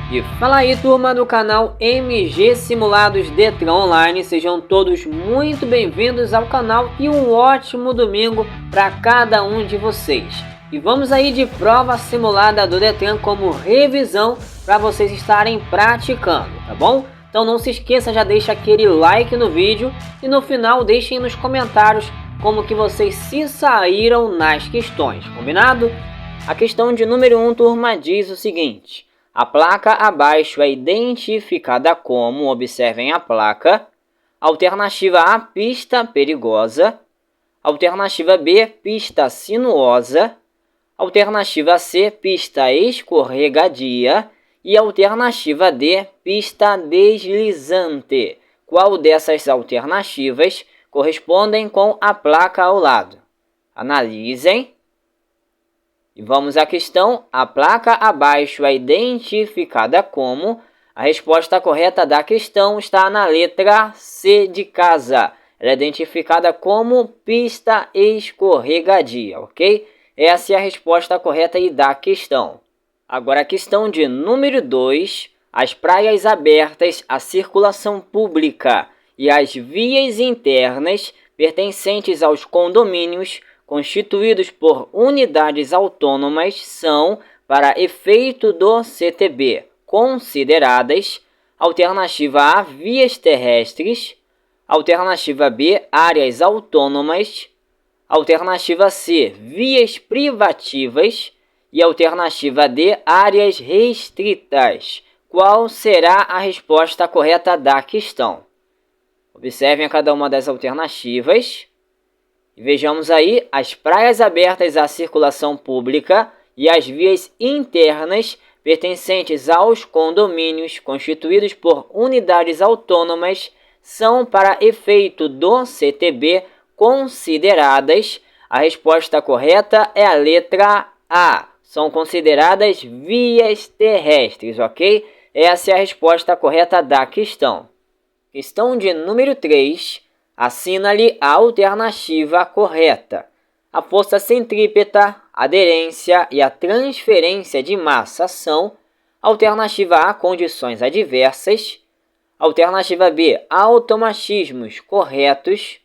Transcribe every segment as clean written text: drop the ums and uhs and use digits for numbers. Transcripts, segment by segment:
E fala aí, turma do canal MG Simulados Detran Online, sejam todos muito bem-vindos ao canal e um ótimo domingo para cada um de vocês. E vamos aí de prova simulada do Detran como revisão para vocês estarem praticando, tá bom? Então não se esqueça, já deixa aquele like no vídeo e no final deixem nos comentários como que vocês se saíram nas questões, combinado? A questão de número 1, turma, diz o seguinte: a placa abaixo é identificada como, observem a placa, alternativa A, pista perigosa, alternativa B, pista sinuosa, alternativa C, pista escorregadia e alternativa D, pista deslizante. Qual dessas alternativas correspondem com a placa ao lado? Analisem. E vamos à questão. A placa abaixo é identificada como. A resposta correta da questão está na letra C de casa. Ela é identificada como pista escorregadia, ok? Essa é a resposta correta aí da questão. Agora a questão de número 2. As praias abertas à circulação pública e as vias internas pertencentes aos condomínios constituídos por unidades autônomas são, para efeito do CTB, consideradas: alternativa A, vias terrestres, alternativa B, áreas autônomas, alternativa C, vias privativas e alternativa D, áreas restritas. Qual será a resposta correta da questão? Observem a cada uma das alternativas. E vejamos aí: as praias abertas à circulação pública e as vias internas pertencentes aos condomínios constituídos por unidades autônomas são, para efeito do CTB, consideradas. A resposta correta é a letra A. São consideradas vias terrestres, ok? Essa é a resposta correta da questão. Questão de número 3. Assina-lhe a alternativa correta. A força centrípeta, aderência e a transferência de massa são: alternativa A, condições adversas, alternativa B, automatismos corretos,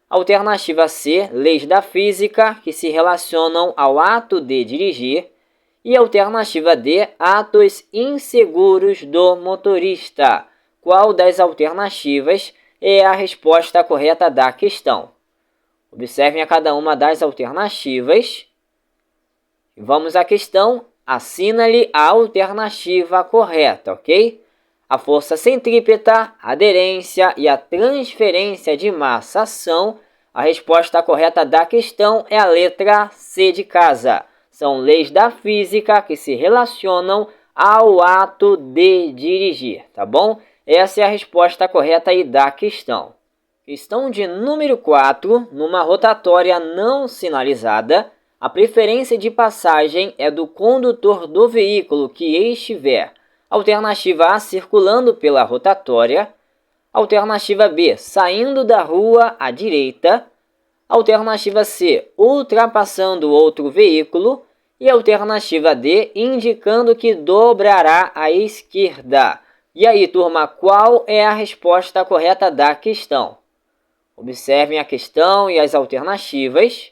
alternativa C, leis da física que se relacionam ao ato de dirigir e alternativa D, atos inseguros do motorista. Qual das alternativas é a resposta correta da questão? Observem a cada uma das alternativas. Vamos à questão. Assina-lhe a alternativa correta, ok? A força centrípeta, a aderência e a transferência de massa são. A resposta correta da questão é a letra C de casa. São leis da física que se relacionam ao ato de dirigir, tá bom? Essa é a resposta correta aí da questão. Questão de número 4. Numa rotatória não sinalizada, a preferência de passagem é do condutor do veículo que estiver: alternativa A, circulando pela rotatória, alternativa B, saindo da rua à direita, alternativa C, ultrapassando outro veículo e alternativa D, indicando que dobrará à esquerda. E aí, turma, qual é a resposta correta da questão? Observem a questão e as alternativas.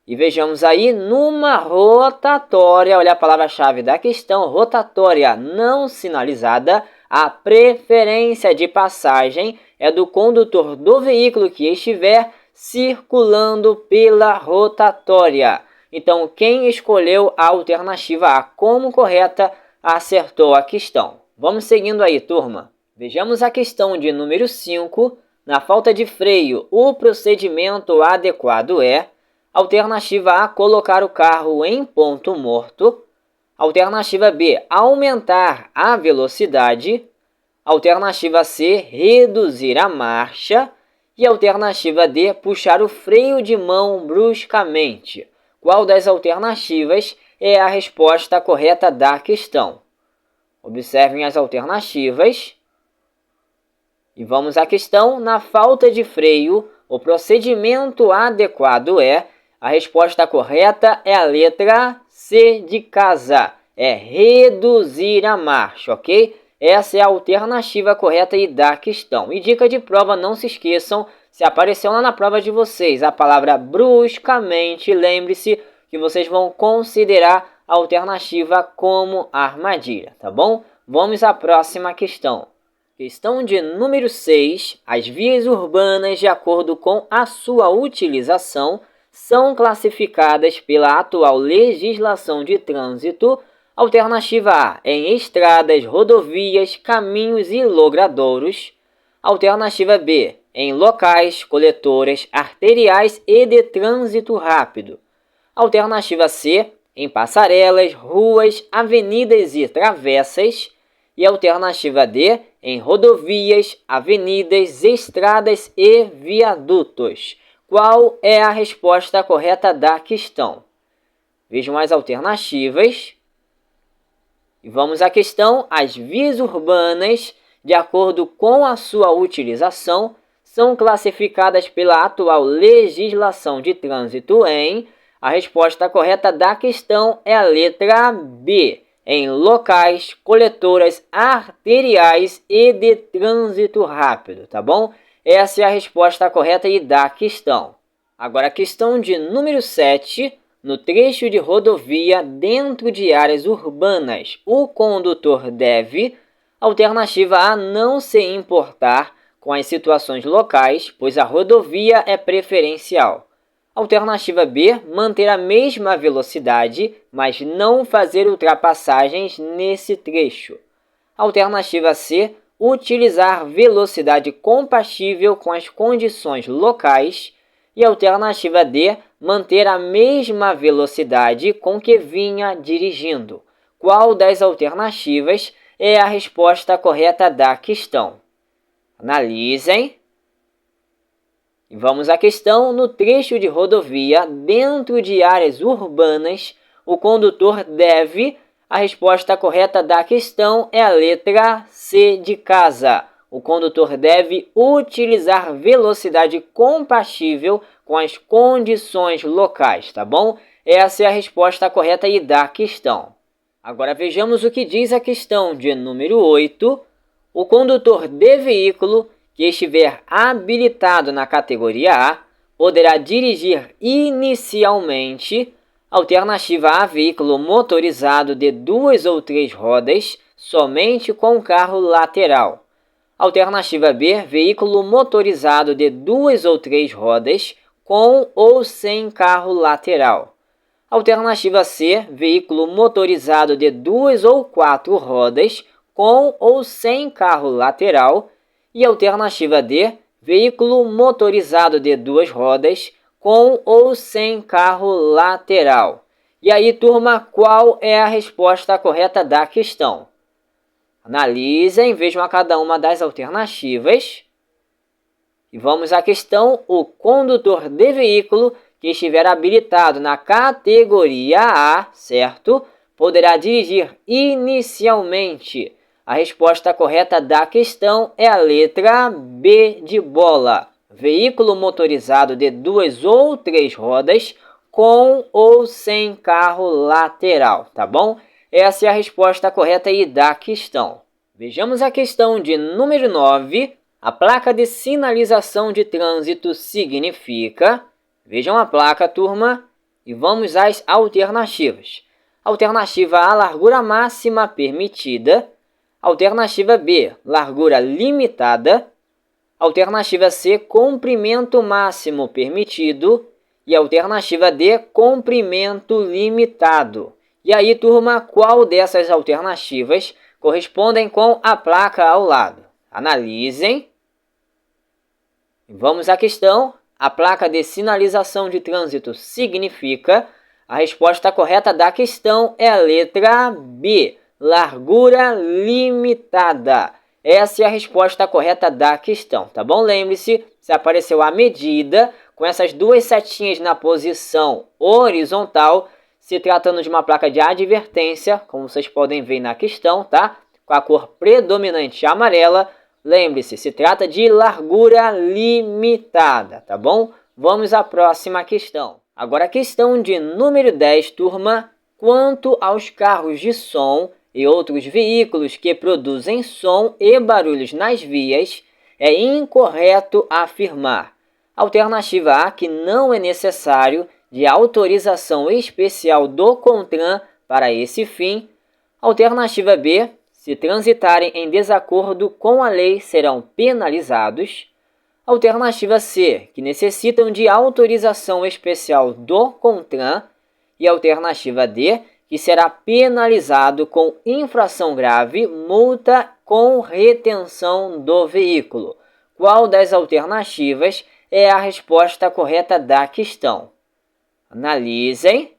E vejamos aí: numa rotatória, olha a palavra-chave da questão, rotatória não sinalizada, a preferência de passagem é do condutor do veículo que estiver circulando pela rotatória. Então, quem escolheu a alternativa A como correta acertou a questão. Vamos seguindo aí, turma. Vejamos a questão de número 5. Na falta de freio, o procedimento adequado é: alternativa A, colocar o carro em ponto morto, alternativa B, aumentar a velocidade, alternativa C, reduzir a marcha e alternativa D, puxar o freio de mão bruscamente. Qual das alternativas é a resposta correta da questão? Observem as alternativas. E vamos à questão. Na falta de freio, o procedimento adequado é. A resposta correta é a letra C de casa. é reduzir a marcha, ok? Essa é a alternativa correta aí da questão. E dica de prova, não se esqueçam, se apareceu lá na prova de vocês a palavra bruscamente, lembre-se que vocês vão considerar a alternativa como armadilha, tá bom? Vamos à próxima questão. Questão de número 6. As vias urbanas, de acordo com a sua utilização, são classificadas pela atual legislação de trânsito. Alternativa A, em estradas, rodovias, caminhos e logradouros. Alternativa B, em locais, coletoras, arteriais e de trânsito rápido. Alternativa C, em passarelas, ruas, avenidas e travessas. E alternativa D, em rodovias, avenidas, estradas e viadutos. Qual é a resposta correta da questão? Vejam as alternativas. E vamos à questão. As vias urbanas, de acordo com a sua utilização, são classificadas pela atual legislação de trânsito em... A resposta correta da questão é a letra B, em locais, coletoras, arteriais e de trânsito rápido, tá bom? Essa é a resposta correta aí da questão. Agora a questão de número 7. No trecho de rodovia dentro de áreas urbanas, o condutor deve... Alternativa A, não se importar com as situações locais, pois a rodovia é preferencial. Alternativa B, manter a mesma velocidade, mas não fazer ultrapassagens nesse trecho. Alternativa C, utilizar velocidade compatível com as condições locais. E alternativa D, manter a mesma velocidade com que vinha dirigindo. Qual das alternativas é a resposta correta da questão? Analisem. E vamos à questão. No trecho de rodovia, dentro de áreas urbanas, o condutor deve... A resposta correta da questão é a letra C de casa. O condutor deve utilizar velocidade compatível com as condições locais, tá bom? Essa é a resposta correta aí da questão. Agora vejamos o que diz a questão de número 8. O condutor de veículo que estiver habilitado na categoria A poderá dirigir inicialmente. Alternativa A, veículo motorizado de 2 ou 3 rodas, somente com carro lateral. Alternativa B, veículo motorizado de 2 ou 3 rodas, com ou sem carro lateral. Alternativa C, veículo motorizado de 2 ou 4 rodas, com ou sem carro lateral. E alternativa D, veículo motorizado de 2 rodas, com ou sem carro lateral. E aí, turma, qual é a resposta correta da questão? Analisem, vejam a cada uma das alternativas. E vamos à questão. O condutor de veículo que estiver habilitado na categoria A, certo? Poderá dirigir inicialmente. A resposta correta da questão é a letra B de bola. Veículo motorizado de 2 ou 3 rodas, com ou sem carro lateral, tá bom? Essa é a resposta correta aí da questão. Vejamos a questão de número 9. A placa de sinalização de trânsito significa... Vejam a placa, turma, e vamos às alternativas. Alternativa A, largura máxima permitida. Alternativa B, largura limitada. Alternativa C, comprimento máximo permitido. E alternativa D, comprimento limitado. E aí, turma, qual dessas alternativas correspondem com a placa ao lado? Analisem. Vamos à questão. A placa de sinalização de trânsito significa... A resposta correta da questão é a letra B, largura limitada. Essa é a resposta correta da questão, tá bom? Lembre-se, se apareceu a medida com essas duas setinhas na posição horizontal, se tratando de uma placa de advertência, como vocês podem ver na questão, tá? Com a cor predominante amarela, lembre-se, se trata de largura limitada, tá bom? Vamos à próxima questão. Agora a questão de número 10, turma. quanto aos carros de som e outros veículos que produzem som e barulhos nas vias, é incorreto afirmar. Alternativa A, que não é necessário de autorização especial do CONTRAN para esse fim. Alternativa B, se transitarem em desacordo com a lei, serão penalizados. Alternativa C, que necessitam de autorização especial do CONTRAN. E alternativa D, que será penalizado com infração grave, multa com retenção do veículo. Qual das alternativas é a resposta correta da questão? Analisem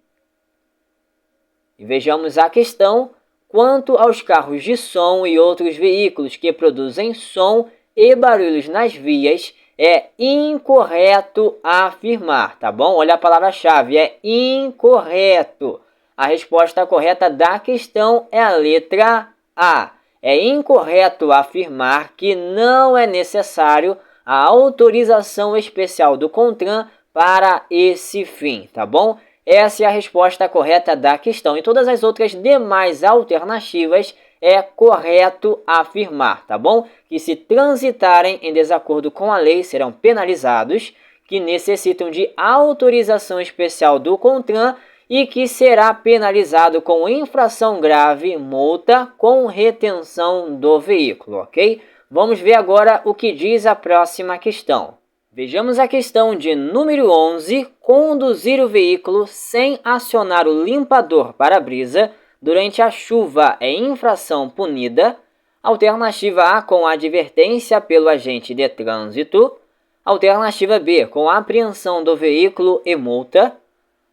e vejamos a questão. Quanto aos carros de som e outros veículos que produzem som e barulhos nas vias, é incorreto afirmar, tá bom? Olha a palavra-chave, é incorreto. A resposta correta da questão é a letra A. É incorreto afirmar que não é necessário a autorização especial do CONTRAN para esse fim, tá bom? Essa é a resposta correta da questão. E todas as outras demais alternativas é correto afirmar, tá bom? Que se transitarem em desacordo com a lei serão penalizados, que necessitam de autorização especial do CONTRAN e que será penalizado com infração grave, multa com retenção do veículo, ok? Vamos ver agora o que diz a próxima questão. Vejamos a questão de número 11, conduzir o veículo sem acionar o limpador para-brisa durante a chuva é infração punida. Alternativa A, com advertência pelo agente de trânsito. Alternativa B, com apreensão do veículo e multa.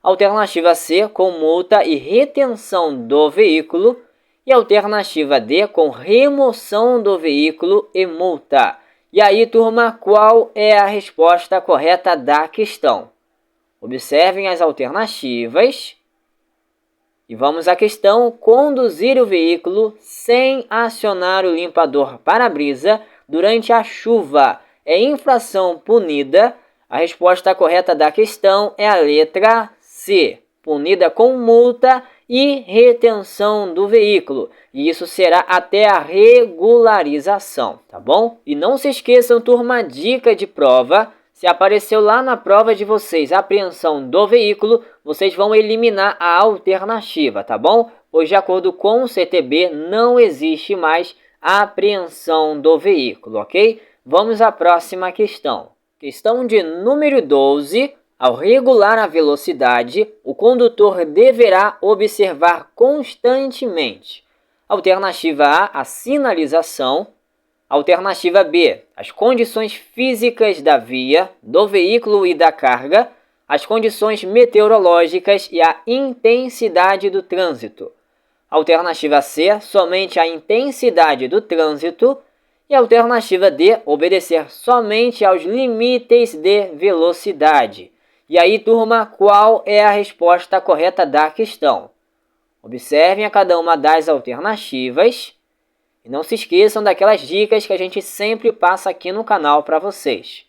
Alternativa C, com multa e retenção do veículo. E alternativa D, com remoção do veículo e multa. E aí, turma, qual é a resposta correta da questão? Observem as alternativas. E vamos à questão: conduzir o veículo sem acionar o limpador para-brisa durante a chuva é infração punida. A resposta correta da questão é a letra C, punida com multa e retenção do veículo. E isso será até a regularização, tá bom? E não se esqueçam, turma, dica de prova. Se apareceu lá na prova de vocês apreensão do veículo, vocês vão eliminar a alternativa, tá bom? Pois de acordo com o CTB, não existe mais apreensão do veículo, ok? Vamos à próxima questão. Questão de número 12. Ao regular a velocidade, o condutor deverá observar constantemente. Alternativa A, a sinalização. Alternativa B, as condições físicas da via, do veículo e da carga, as condições meteorológicas e a intensidade do trânsito. Alternativa C, somente a intensidade do trânsito. E alternativa D, obedecer somente aos limites de velocidade. E aí, turma, qual é a resposta correta da questão? Observem a cada uma das alternativas. E não se esqueçam daquelas dicas que a gente sempre passa aqui no canal para vocês.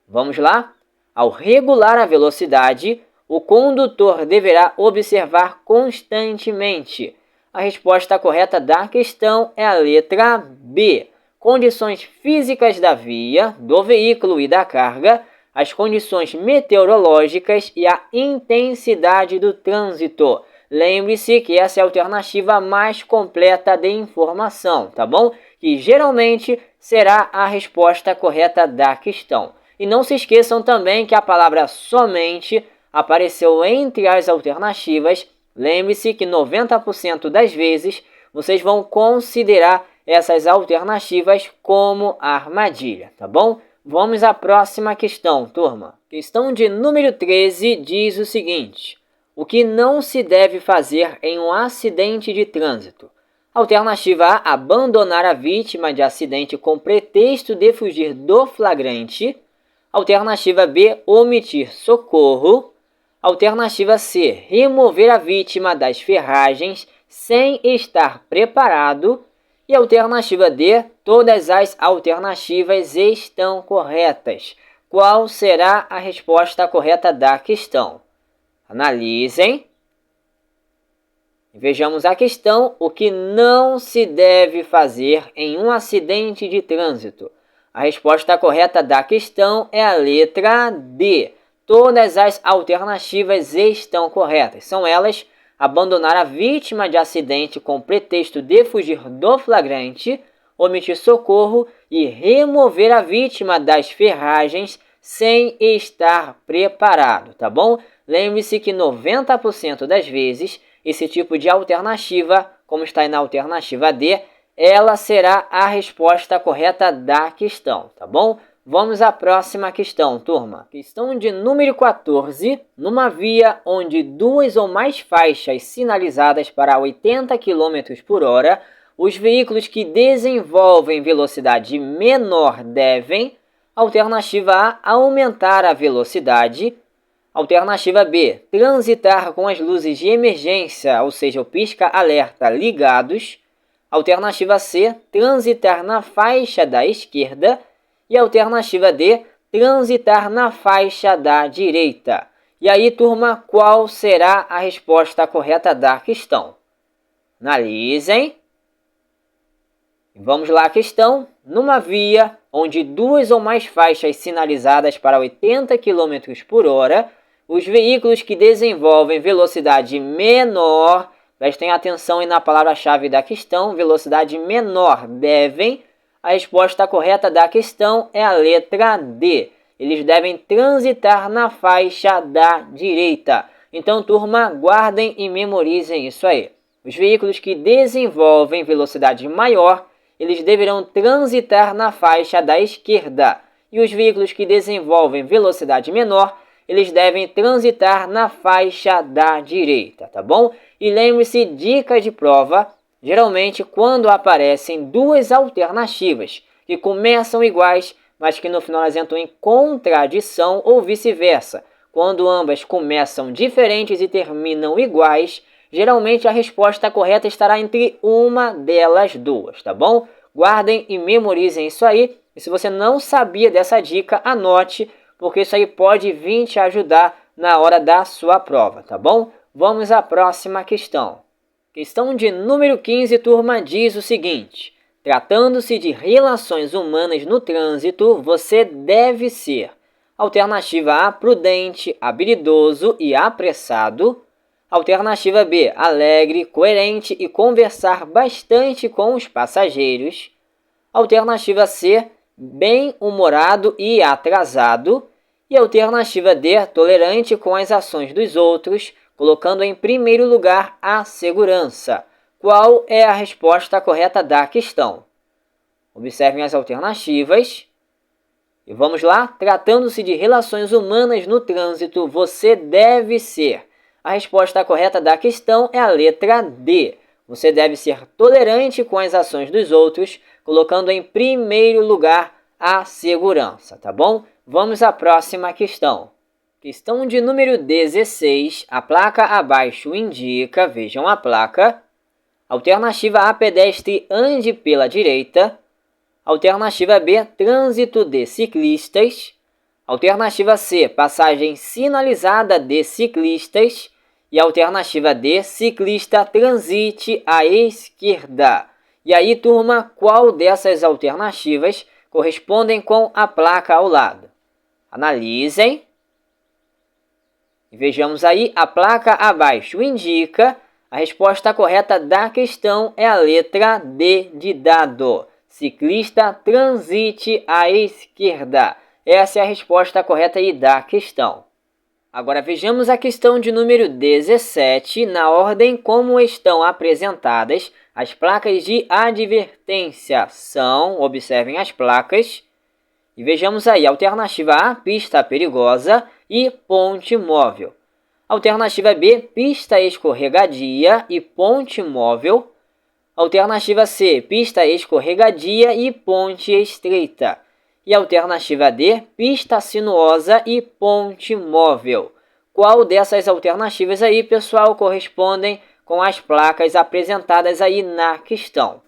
Vamos lá? Ao regular a velocidade, o condutor deverá observar constantemente. A resposta correta da questão é a letra B. Condições físicas da via, do veículo e da carga, as condições meteorológicas e a intensidade do trânsito. Lembre-se que essa é a alternativa mais completa de informação, tá bom? Que geralmente será a resposta correta da questão. E não se esqueçam também que a palavra somente apareceu entre as alternativas. Lembre-se que 90% das vezes vocês vão considerar essas alternativas como armadilha, tá bom? Vamos à próxima questão, turma. Questão de número 13 diz o seguinte: o que não se deve fazer em um acidente de trânsito? Alternativa A, abandonar a vítima de acidente com pretexto de fugir do flagrante. Alternativa B, omitir socorro. Alternativa C, remover a vítima das ferragens sem estar preparado. E alternativa D, todas as alternativas estão corretas. Qual será a resposta correta da questão? Analisem Vejamos a questão: o que não se deve fazer em um acidente de trânsito? A resposta correta da questão é a letra D. Todas as alternativas estão corretas. São elas: abandonar a vítima de acidente com pretexto de fugir do flagrante, omitir socorro e remover a vítima das ferragens sem estar preparado, tá bom? Lembre-se que 90% das vezes esse tipo de alternativa, como está aí na alternativa D, ela será a resposta correta da questão, tá bom? Vamos à próxima questão, turma. Questão de número 14. Numa via onde duas ou mais faixas sinalizadas para 80 km por hora, os veículos que desenvolvem velocidade menor devem: alternativa A, aumentar a velocidade. Alternativa B, transitar com as luzes de emergência, ou seja, o pisca-alerta ligados. Alternativa C, transitar na faixa da esquerda. E alternativa D, transitar na faixa da direita. E aí, turma, qual será a resposta correta da questão? Analisem. Vamos lá à questão. Numa via onde duas ou mais faixas sinalizadas para 80 km por hora, os veículos que desenvolvem velocidade menor, prestem atenção aí na palavra-chave da questão, velocidade menor devem, a resposta correta da questão é a letra D. Eles devem transitar na faixa da direita. Então, turma, guardem e memorizem isso aí. Os veículos que desenvolvem velocidade maior, eles deverão transitar na faixa da esquerda. E os veículos que desenvolvem velocidade menor, eles devem transitar na faixa da direita, tá bom? E lembre-se, dica de prova, geralmente quando aparecem duas alternativas que começam iguais, mas que no final elas entram em contradição ou vice-versa. Quando ambas começam diferentes e terminam iguais, geralmente a resposta correta estará entre uma delas duas, tá bom? Guardem e memorizem isso aí. E se você não sabia dessa dica, anote, porque isso aí pode vir te ajudar na hora da sua prova, tá bom? Vamos à próxima questão. Questão de número 15, turma, diz o seguinte: tratando-se de relações humanas no trânsito, você deve ser: alternativa A, prudente, habilidoso e apressado. Alternativa B, alegre, coerente e conversar bastante com os passageiros. Alternativa C, bem-humorado e atrasado. E alternativa D, tolerante com as ações dos outros, colocando em primeiro lugar a segurança. Qual é a resposta correta da questão? Observem as alternativas. E vamos lá. Tratando-se de relações humanas no trânsito, você deve ser. A resposta correta da questão é a letra D. Você deve ser tolerante com as ações dos outros, colocando em primeiro lugar a segurança, tá bom? Vamos à próxima questão. Questão de número 16. A placa abaixo indica, vejam a placa. Alternativa A, pedestre ande pela direita. Alternativa B, trânsito de ciclistas. Alternativa C, passagem sinalizada de ciclistas. E alternativa D, ciclista transite à esquerda. E aí, turma, qual dessas alternativas correspondem com a placa ao lado? Analisem. E vejamos aí, a placa abaixo indica. A resposta correta da questão é a letra D de dado. Ciclista transite à esquerda. Essa é a resposta correta aí da questão. Agora vejamos a questão de número 17, na ordem como estão apresentadas as placas de advertência. São, observem as placas, e vejamos aí, alternativa A, pista perigosa e ponte móvel. Alternativa B, pista escorregadia e ponte móvel. Alternativa C, pista escorregadia e ponte estreita. E alternativa D, pista sinuosa e ponte móvel. Qual dessas alternativas aí, pessoal, correspondem com as placas apresentadas aí na questão?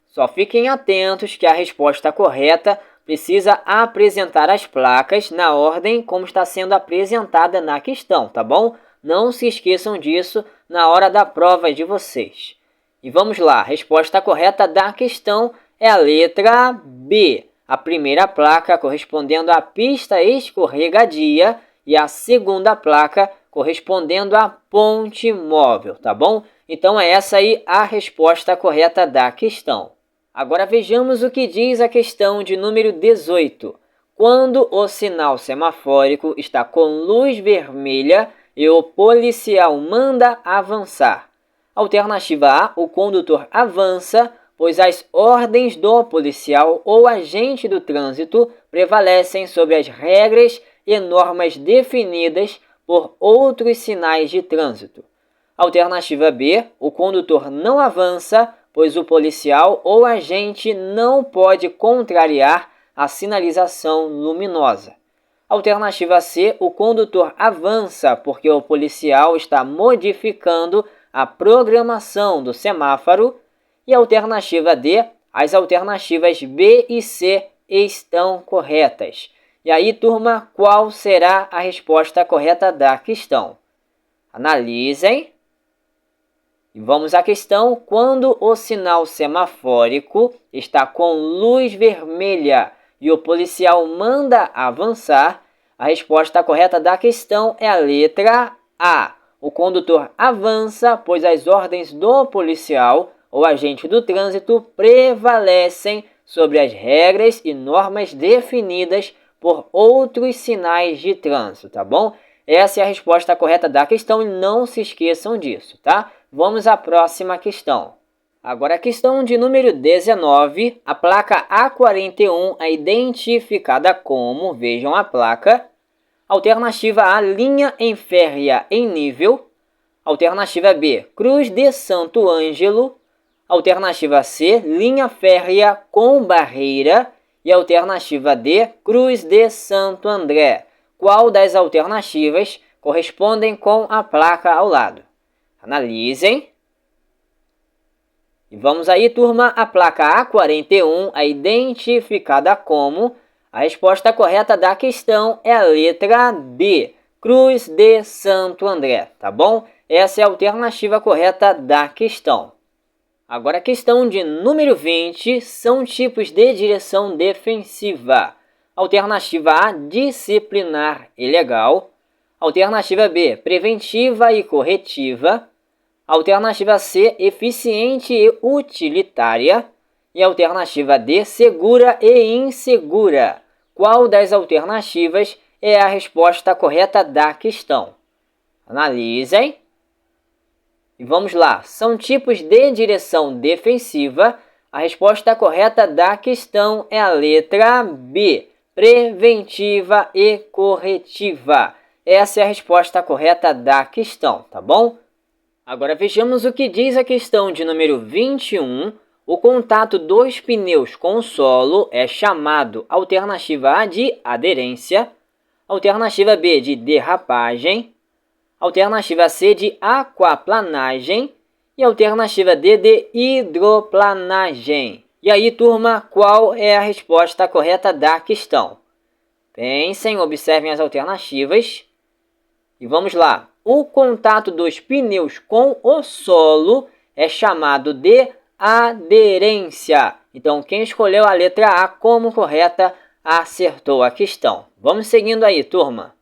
Só fiquem atentos que a resposta correta precisa apresentar as placas na ordem como está sendo apresentada na questão, tá bom? Não se esqueçam disso na hora da prova de vocês. E vamos lá, a resposta correta da questão é a letra B. A primeira placa correspondendo à pista escorregadia e a segunda placa correspondendo à ponte móvel, tá bom? Então é essa aí a resposta correta da questão. Agora vejamos o que diz a questão de número 18. Quando o sinal semafórico está com luz vermelha e o policial manda avançar. Alternativa A, o condutor avança, pois as ordens do policial ou agente do trânsito prevalecem sobre as regras e normas definidas por outros sinais de trânsito. Alternativa B, o condutor não avança, pois o policial ou agente não pode contrariar a sinalização luminosa. Alternativa C, o condutor avança porque o policial está modificando a programação do semáforo. E alternativa D, as alternativas B e C estão corretas. E aí, turma, qual será a resposta correta da questão? Analisem. E vamos à questão. Quando o sinal semafórico está com luz vermelha e o policial manda avançar, a resposta correta da questão é a letra A. O condutor avança, pois as ordens do policial ou agente do trânsito prevalecem sobre as regras e normas definidas por outros sinais de trânsito, tá bom? Essa é a resposta correta da questão e não se esqueçam disso, tá? Vamos à próxima questão. Agora a questão de número 19, a placa A41 é identificada como, vejam a placa, alternativa A, linha em férrea em nível, alternativa B, Cruz de Santo Ângelo, alternativa C, linha férrea com barreira e alternativa D, Cruz de Santo André. Qual das alternativas correspondem com a placa ao lado? Analisem. E vamos aí, turma, a placa A41 é identificada como, a resposta correta da questão é a letra D, Cruz de Santo André, tá bom? Essa é a alternativa correta da questão. Agora a questão de número 20 são tipos de direção defensiva. Alternativa A, disciplinar e legal. Alternativa B, preventiva e corretiva. Alternativa C, eficiente e utilitária. E alternativa D, segura e insegura. Qual das alternativas é a resposta correta da questão? Analisem. E vamos lá, são tipos de direção defensiva. A resposta correta da questão é a letra B, preventiva e corretiva. Essa é a resposta correta da questão, tá bom? Agora vejamos o que diz a questão de número 21. O contato dos pneus com o solo é chamado alternativa A de aderência, alternativa B de derrapagem, alternativa C de aquaplanagem e alternativa D de hidroplanagem. E aí, turma, qual é a resposta correta da questão? Pensem, observem as alternativas. E vamos lá. O contato dos pneus com o solo é chamado de aderência. Então, quem escolheu a letra A como correta, acertou a questão. Vamos seguindo aí, turma.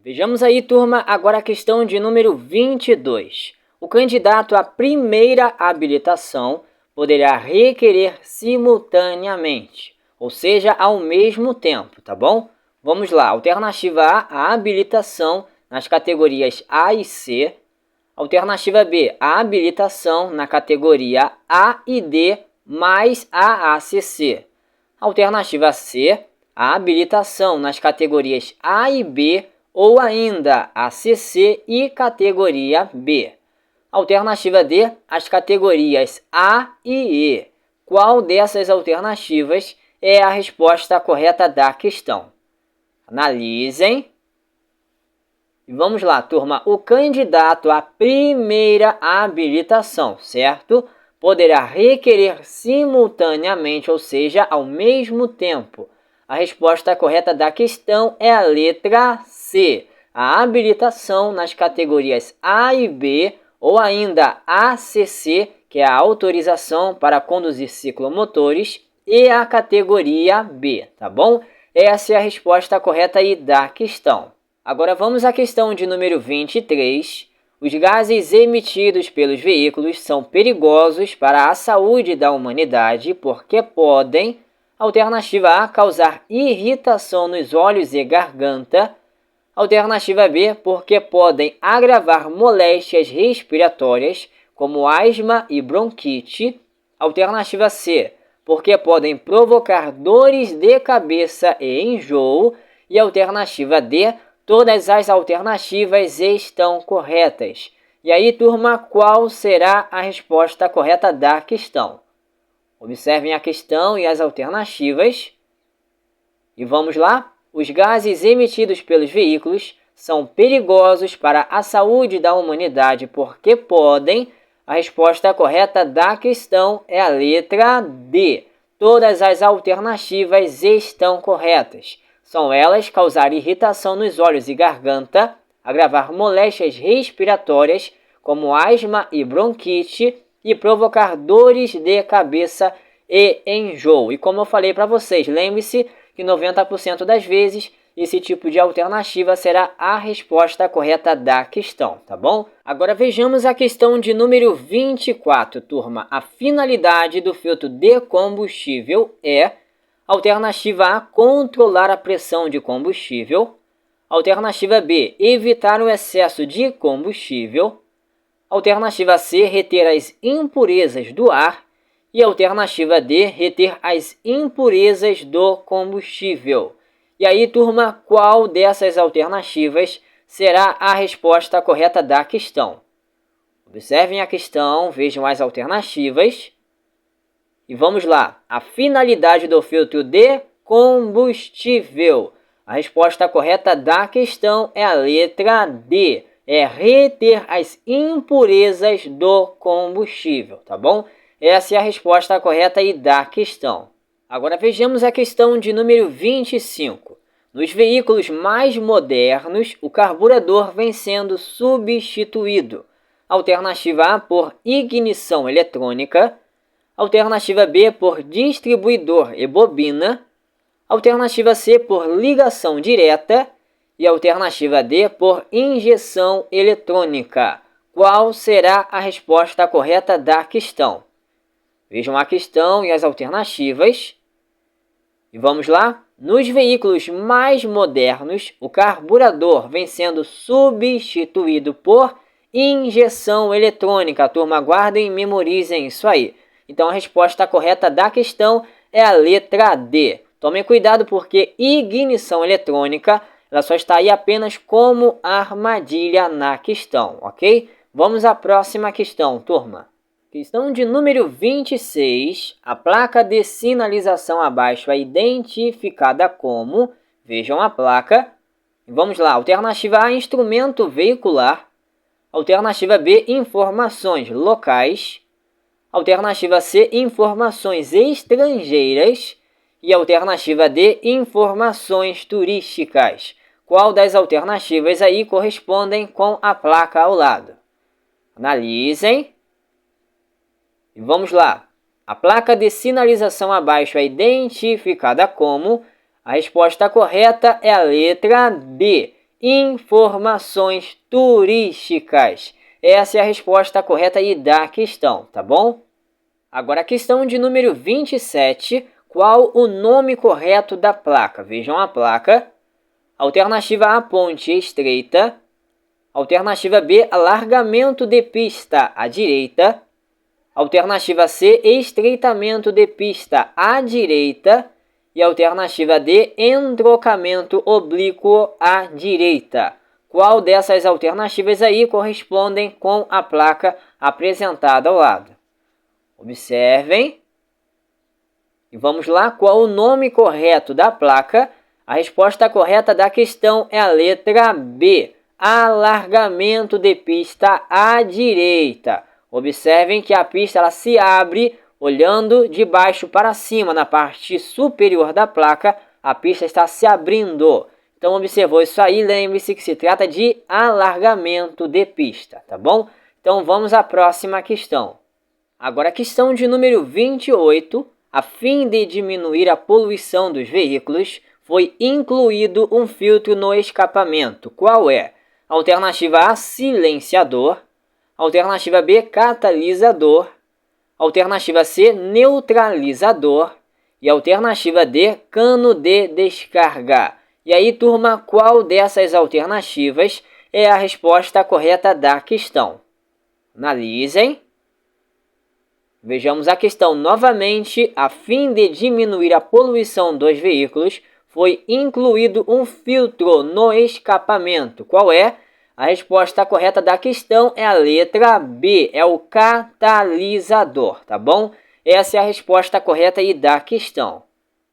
Vejamos aí, turma, agora a questão de número 22. O candidato à primeira habilitação poderá requerer simultaneamente, ou seja, ao mesmo tempo, tá bom? Vamos lá, alternativa A, a habilitação nas categorias A e C. Alternativa B, a habilitação na categoria A e D mais a ACC. Alternativa C, a habilitação nas categorias A e B ou ainda ACC e categoria B. Alternativa D, as categorias A e E. Qual dessas alternativas é a resposta correta da questão? Analisem. E vamos lá, turma. O candidato à primeira habilitação, certo? Poderá requerer simultaneamente, ou seja, ao mesmo tempo. A resposta correta da questão é a letra C. A habilitação nas categorias A e B ou ainda ACC, que é a autorização para conduzir ciclomotores, e a categoria B, tá bom? Essa é a resposta correta aí da questão. Agora vamos à questão de número 23. Os gases emitidos pelos veículos são perigosos para a saúde da humanidade porque podem, alternativa A, causar irritação nos olhos e garganta. Alternativa B, porque podem agravar moléstias respiratórias, como asma e bronquite. Alternativa C, porque podem provocar dores de cabeça e enjoo. E alternativa D, todas as alternativas estão corretas. E aí, turma, qual será a resposta correta da questão? Observem a questão e as alternativas. E vamos lá? Os gases emitidos pelos veículos são perigosos para a saúde da humanidade porque podem. A resposta correta da questão é a letra D. Todas as alternativas estão corretas. São elas causar irritação nos olhos e garganta, agravar moléstias respiratórias, como asma e bronquite, e provocar dores de cabeça e enjoo. E como eu falei para vocês, lembre-se que 90% das vezes esse tipo de alternativa será a resposta correta da questão, tá bom? Agora vejamos a questão de número 24, turma. A finalidade do filtro de combustível é: alternativa A, controlar a pressão de combustível. Alternativa B, evitar o excesso de combustível. Alternativa C, reter as impurezas do ar. E alternativa D, reter as impurezas do combustível. E aí, turma, qual dessas alternativas será a resposta correta da questão? Observem a questão, vejam as alternativas. E vamos lá. A finalidade do filtro de combustível. A resposta correta da questão é a letra D. É reter as impurezas do combustível, tá bom? Essa é a resposta correta aí da questão. Agora vejamos a questão de número 25. Nos veículos mais modernos, o carburador vem sendo substituído. Alternativa A, por ignição eletrônica. Alternativa B, por distribuidor e bobina. Alternativa C, por ligação direta. E alternativa D, por injeção eletrônica. Qual será a resposta correta da questão? Vejam a questão e as alternativas. E vamos lá? Nos veículos mais modernos, o carburador vem sendo substituído por injeção eletrônica. Turma, guardem e memorizem isso aí. Então a resposta correta da questão é a letra D. Tomem cuidado porque ignição eletrônica ela só está aí apenas como armadilha na questão, ok? Vamos à próxima questão, turma. Questão de número 26. A placa de sinalização abaixo é identificada como... Vejam a placa. Vamos lá. Alternativa A, instrumento veicular. Alternativa B, informações locais. Alternativa C, informações estrangeiras. E alternativa D, informações turísticas. Qual das alternativas aí correspondem com a placa ao lado? Analisem. E vamos lá. A placa de sinalização abaixo é identificada como... A resposta correta é a letra D. Informações turísticas. Essa é a resposta correta aí da questão, tá bom? Agora a questão de número 27. Qual o nome correto da placa? Vejam a placa. Alternativa A, ponte estreita. Alternativa B, alargamento de pista à direita. Alternativa C, estreitamento de pista à direita. E alternativa D, entrocamento oblíquo à direita. Qual dessas alternativas aí correspondem com a placa apresentada ao lado? Observem. E vamos lá, qual o nome correto da placa? A resposta correta da questão é a letra B, alargamento de pista à direita. Observem que a pista ela se abre olhando de baixo para cima, na parte superior da placa, a pista está se abrindo. Então, observou isso aí, lembre-se que se trata de alargamento de pista, tá bom? Então vamos à próxima questão. Agora a questão de número 28. A fim de diminuir a poluição dos veículos, foi incluído um filtro no escapamento. Qual é? Alternativa A, silenciador. Alternativa B, catalisador. Alternativa C, neutralizador. E alternativa D, cano de descarga. E aí, turma, qual dessas alternativas é a resposta correta da questão? Analisem. Vejamos a questão novamente. A fim de diminuir a poluição dos veículos, foi incluído um filtro no escapamento. Qual é? A resposta correta da questão é a letra B, é o catalisador, tá bom? Essa é a resposta correta aí da questão.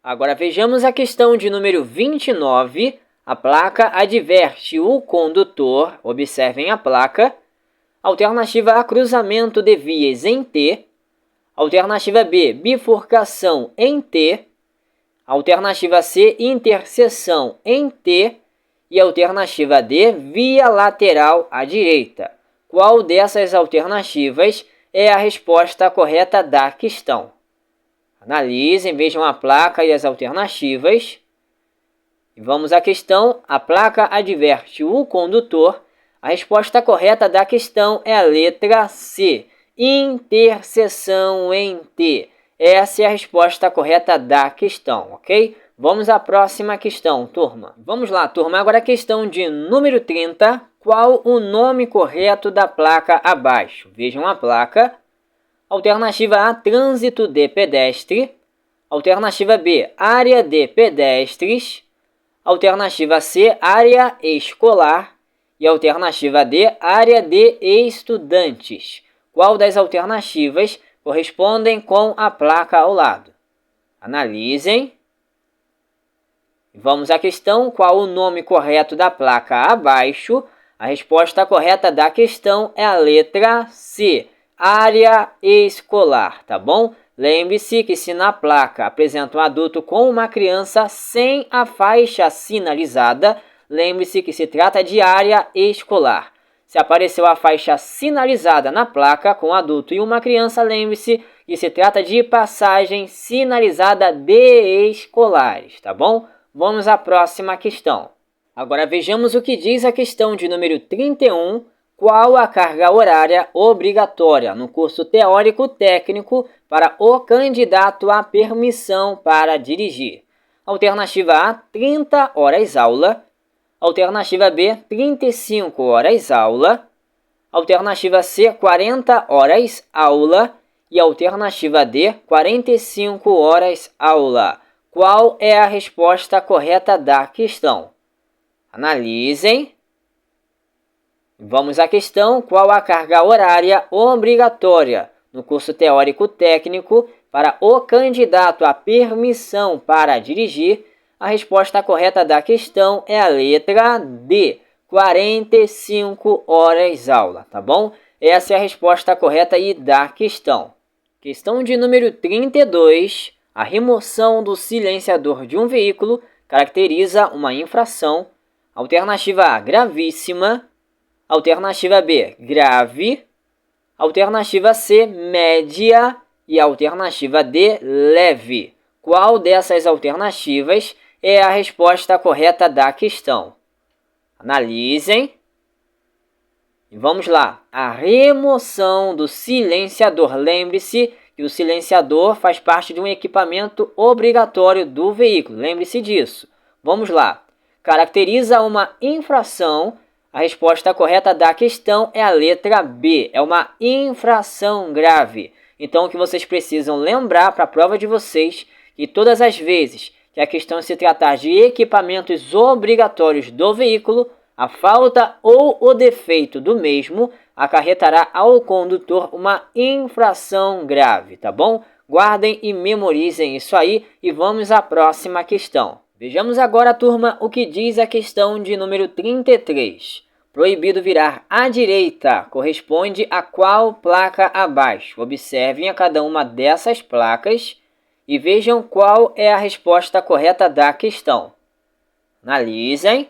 Agora vejamos a questão de número 29. A placa adverte o condutor, observem a placa. Alternativa A, cruzamento de vias em T. Alternativa B, bifurcação em T. Alternativa C, interseção em T. E alternativa D, via lateral à direita. Qual dessas alternativas é a resposta correta da questão? Analisem, vejam a placa e as alternativas. E vamos à questão. A placa adverte o condutor. A resposta correta da questão é a letra C, interseção em T. Essa é a resposta correta da questão, ok? Vamos à próxima questão, turma. Vamos lá, turma. Agora a questão de número 30. Qual o nome correto da placa abaixo? Vejam a placa. Alternativa A, trânsito de pedestre. Alternativa B, área de pedestres. Alternativa C, área escolar. E alternativa D, área de estudantes. Qual das alternativas correspondem com a placa ao lado? Analisem. Vamos à questão. Qual o nome correto da placa abaixo? A resposta correta da questão é a letra C, área escolar, tá bom? Lembre-se que se na placa apresenta um adulto com uma criança sem a faixa sinalizada, lembre-se que se trata de área escolar. Se apareceu a faixa sinalizada na placa com adulto e uma criança, lembre-se que se trata de passagem sinalizada de escolares, tá bom? Vamos à próxima questão. Agora vejamos o que diz a questão de número 31. Qual a carga horária obrigatória no curso teórico técnico para o candidato à permissão para dirigir? Alternativa A, 30 horas aula. Alternativa B, 35 horas aula. Alternativa C, 40 horas aula. E alternativa D, 45 horas aula. Qual é a resposta correta da questão? Analisem. Vamos à questão. Qual a carga horária obrigatória no curso teórico técnico para o candidato à permissão para dirigir? A resposta correta da questão é a letra D, 45 horas aula, tá bom? Essa é a resposta correta aí da questão. Questão de número 32. A remoção do silenciador de um veículo caracteriza uma infração. Alternativa A, gravíssima. Alternativa B, grave. Alternativa C, média. E alternativa D, leve. Qual dessas alternativas é a resposta correta da questão? Analisem. E vamos lá. A remoção do silenciador. Lembre-se que o silenciador faz parte de um equipamento obrigatório do veículo. Lembre-se disso. Vamos lá. Caracteriza uma infração. A resposta correta da questão é a letra B. É uma infração grave. Então, o que vocês precisam lembrar para a prova de vocês que todas as vezes que a questão se tratar de equipamentos obrigatórios do veículo, a falta ou o defeito do mesmo acarretará ao condutor uma infração grave, tá bom? Guardem e memorizem isso aí e vamos à próxima questão. Vejamos agora, turma, o que diz a questão de número 33. Proibido virar à direita corresponde a qual placa abaixo? Observem a cada uma dessas placas e vejam qual é a resposta correta da questão. Analisem.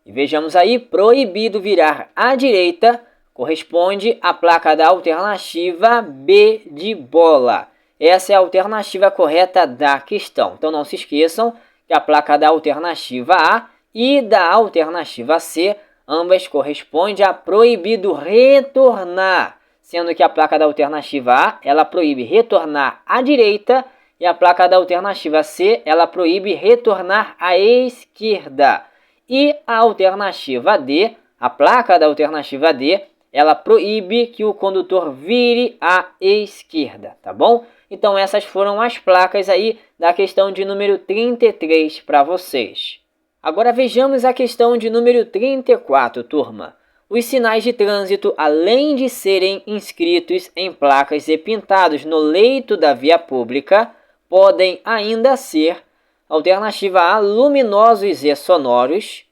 E vejamos aí, proibido virar à direita corresponde à placa da alternativa B de bola. Essa é a alternativa correta da questão. Então não se esqueçam que a placa da alternativa A e da alternativa C, ambas correspondem a proibido retornar, sendo que a placa da alternativa A, ela proíbe retornar à direita e a placa da alternativa C, ela proíbe retornar à esquerda. E a alternativa D, a placa da alternativa D, ela proíbe que o condutor vire à esquerda, tá bom? Então essas foram as placas aí da questão de número 33 para vocês. Agora vejamos a questão de número 34, turma. Os sinais de trânsito, além de serem inscritos em placas e pintados no leito da via pública, podem ainda ser: alternativa A, luminosos e sonoros;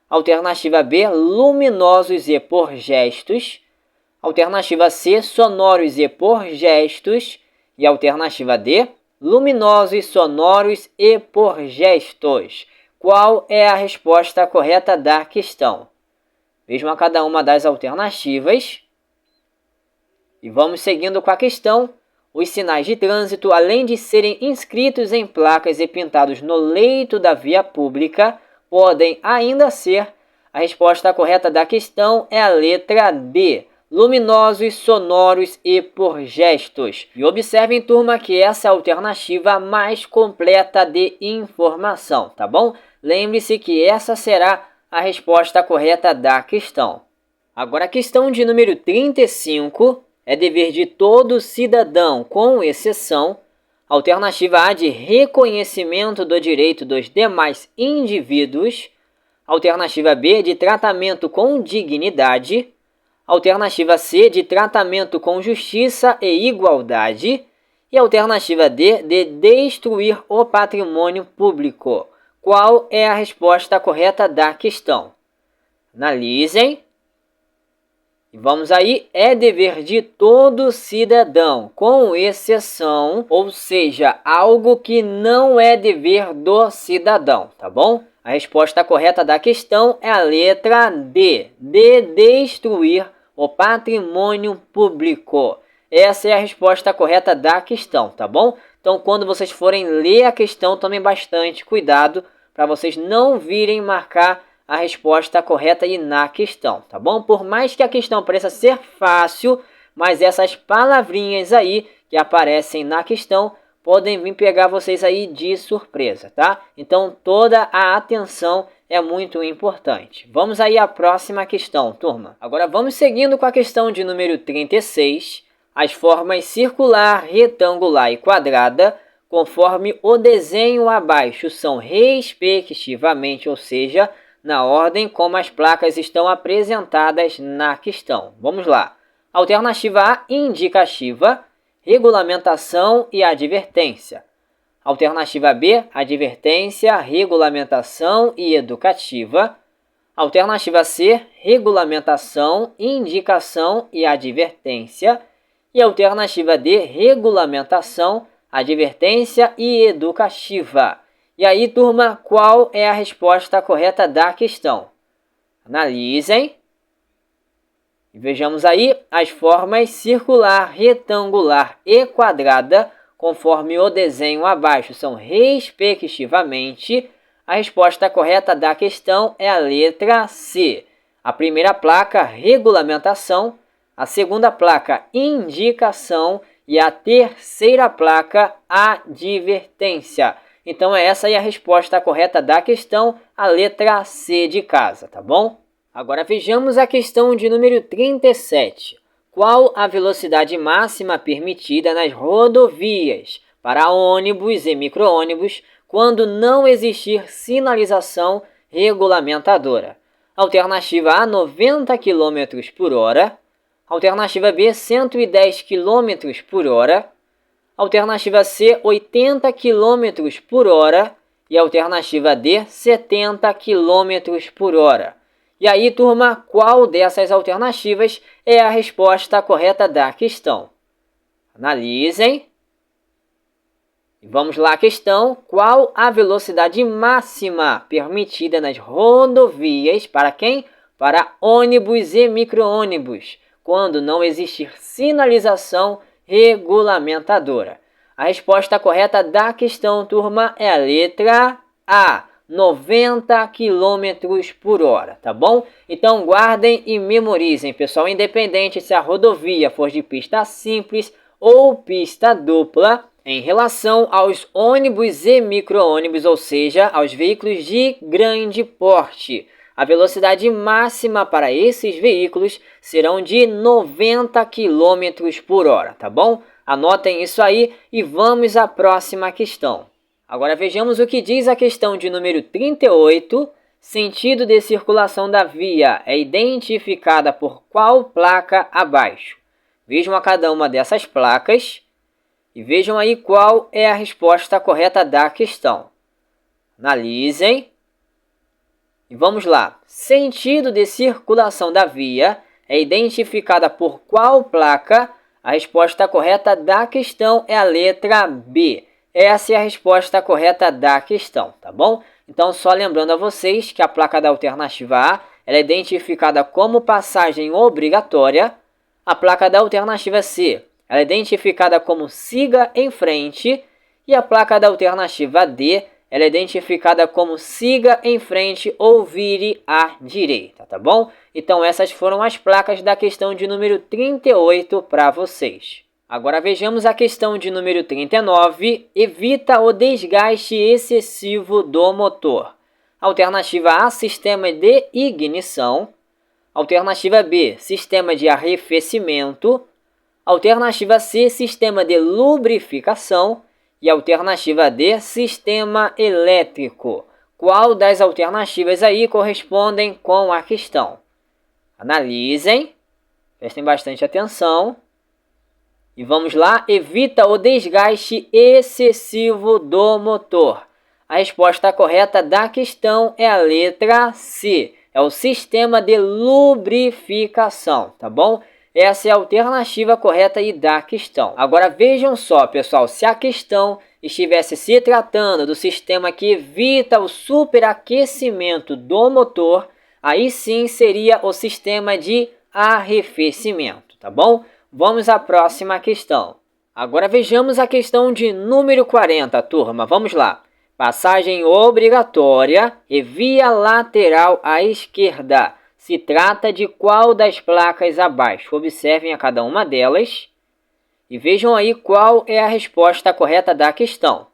alternativa B, luminosos e por gestos; alternativa C, sonoros e por gestos; e alternativa D, luminosos, sonoros e por gestos. Qual é a resposta correta da questão? Vejam a cada uma das alternativas. E vamos seguindo com a questão. Os sinais de trânsito, além de serem inscritos em placas e pintados no leito da via pública, podem ainda ser. A resposta correta da questão é a letra D, luminosos, sonoros e por gestos. E observem, turma, que essa é a alternativa mais completa de informação, tá bom? Lembre-se que essa será a resposta correta da questão. Agora a questão de número 35 é dever de todo cidadão, com exceção. Alternativa A, de reconhecimento do direito dos demais indivíduos. Alternativa B, de tratamento com dignidade. Alternativa C, de tratamento com justiça e igualdade. E alternativa D, de destruir o patrimônio público. Qual é a resposta correta da questão? Analisem. E vamos aí, é dever de todo cidadão, com exceção, ou seja, algo que não é dever do cidadão, tá bom? A resposta correta da questão é a letra D, de destruir o patrimônio público. Essa é a resposta correta da questão, tá bom? Então, quando vocês forem ler a questão, tomem bastante cuidado para vocês não virem marcar a resposta correta aí na questão, tá bom? Por mais que a questão pareça ser fácil, mas essas palavrinhas aí que aparecem na questão podem vir pegar vocês aí de surpresa, tá? Então toda a atenção é muito importante. Vamos aí à próxima questão, turma. Agora vamos seguindo com a questão de número 36. As formas circular, retangular e quadrada, conforme o desenho abaixo, são respectivamente, ou seja, na ordem como as placas estão apresentadas na questão. Vamos lá. Alternativa A, indicativa, regulamentação e advertência. Alternativa B, advertência, regulamentação e educativa. Alternativa C, regulamentação, indicação e advertência. E alternativa D, regulamentação, advertência e educativa. E aí, turma, qual é a resposta correta da questão? Analisem. E vejamos aí as formas circular, retangular e quadrada, conforme o desenho abaixo, são respectivamente. A resposta correta da questão é a letra C. A primeira placa, regulamentação. A segunda placa, indicação. E a terceira placa, advertência. Então, essa é a resposta correta da questão, a letra C de casa, tá bom? Agora vejamos a questão de número 37. Qual a velocidade máxima permitida nas rodovias para ônibus e micro-ônibus quando não existir sinalização regulamentadora? Alternativa A, 90 km por hora. Alternativa B, 110 km por hora. Alternativa C, 80 km por hora. E alternativa D, 70 km por hora. E aí, turma, qual dessas alternativas é a resposta correta da questão? Analisem. E vamos lá à questão. Qual a velocidade máxima permitida nas rodovias para quem? Para ônibus e micro-ônibus, quando não existir sinalização regulamentadora? A resposta correta da questão, turma, é a letra A, 90 km por hora, tá bom? Então guardem e memorizem, pessoal, independente se a rodovia for de pista simples ou pista dupla, em relação aos ônibus e micro-ônibus, ou seja, aos veículos de grande porte, a velocidade máxima para esses veículos serão de 90 km por hora, tá bom? Anotem isso aí e vamos à próxima questão. Agora vejamos o que diz a questão de número 38. Sentido de circulação da via é identificada por qual placa abaixo? Vejam a cada uma dessas placas e vejam aí qual é a resposta correta da questão. Analisem. E vamos lá. Sentido de circulação da via é identificada por qual placa? A resposta correta da questão é a letra B. Essa é a resposta correta da questão, tá bom? Então, só lembrando a vocês que a placa da alternativa A ela é identificada como passagem obrigatória. A placa da alternativa C ela é identificada como siga em frente. E a placa da alternativa D ela é identificada como siga em frente ou vire à direita, tá bom? Então essas foram as placas da questão de número 38 para vocês. Agora vejamos a questão de número 39. Evita o desgaste excessivo do motor. Alternativa A, sistema de ignição. Alternativa B, sistema de arrefecimento. Alternativa C, sistema de lubrificação. E alternativa D, sistema elétrico. Qual das alternativas aí correspondem com a questão? Analisem, prestem bastante atenção. E vamos lá, evita o desgaste excessivo do motor. A resposta correta da questão é a letra C. É o sistema de lubrificação, tá bom? Essa é a alternativa correta aí da questão. Agora vejam só, pessoal, se a questão estivesse se tratando do sistema que evita o superaquecimento do motor, aí sim seria o sistema de arrefecimento, tá bom? Vamos à próxima questão. Agora vejamos a questão de número 40, turma. Vamos lá. Passagem obrigatória e via lateral à esquerda. Se trata de qual das placas abaixo? Observem a cada uma delas e vejam aí qual é a resposta correta da questão.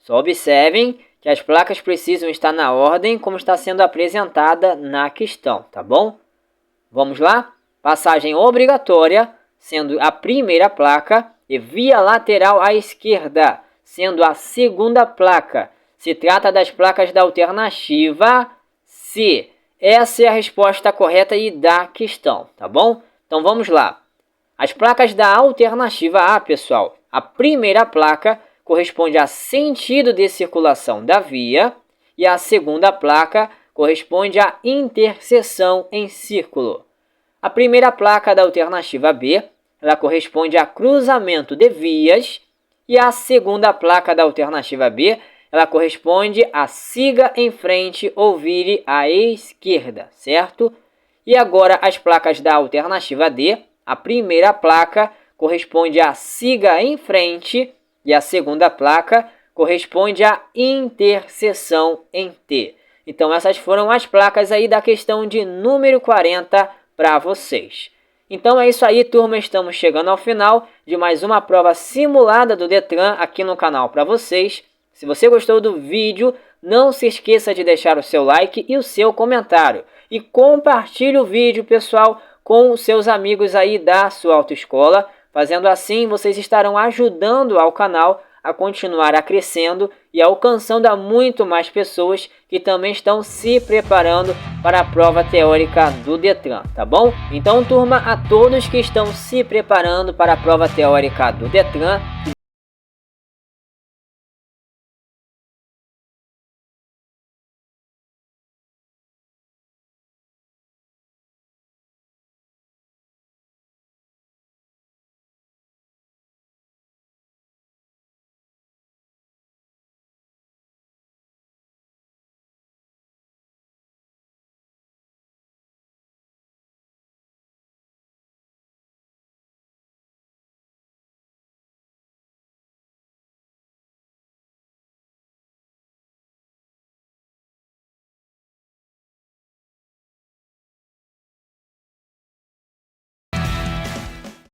Só observem que as placas precisam estar na ordem como está sendo apresentada na questão, tá bom? Vamos lá? Passagem obrigatória, sendo a primeira placa, e via lateral à esquerda, sendo a segunda placa. Se trata das placas da alternativa C. Essa é a resposta correta e da questão, tá bom? Então vamos lá. As placas da alternativa A, pessoal, a primeira placa corresponde a sentido de circulação da via e a segunda placa corresponde à interseção em círculo. A primeira placa da alternativa B, ela corresponde a cruzamento de vias e a segunda placa da alternativa B, ela corresponde a siga em frente ou vire à esquerda, certo? E agora as placas da alternativa D, a primeira placa corresponde a siga em frente e a segunda placa corresponde a interseção em T. Então essas foram as placas aí da questão de número 40 para vocês. Então é isso aí, turma, estamos chegando ao final de mais uma prova simulada do Detran aqui no canal para vocês. Se você gostou do vídeo, não se esqueça de deixar o seu like e o seu comentário. E compartilhe o vídeo, pessoal, com os seus amigos aí da sua autoescola. Fazendo assim, vocês estarão ajudando ao canal a continuar a crescendo e alcançando a muito mais pessoas que também estão se preparando para a prova teórica do Detran, tá bom? Então, turma, a todos que estão se preparando para a prova teórica do Detran, que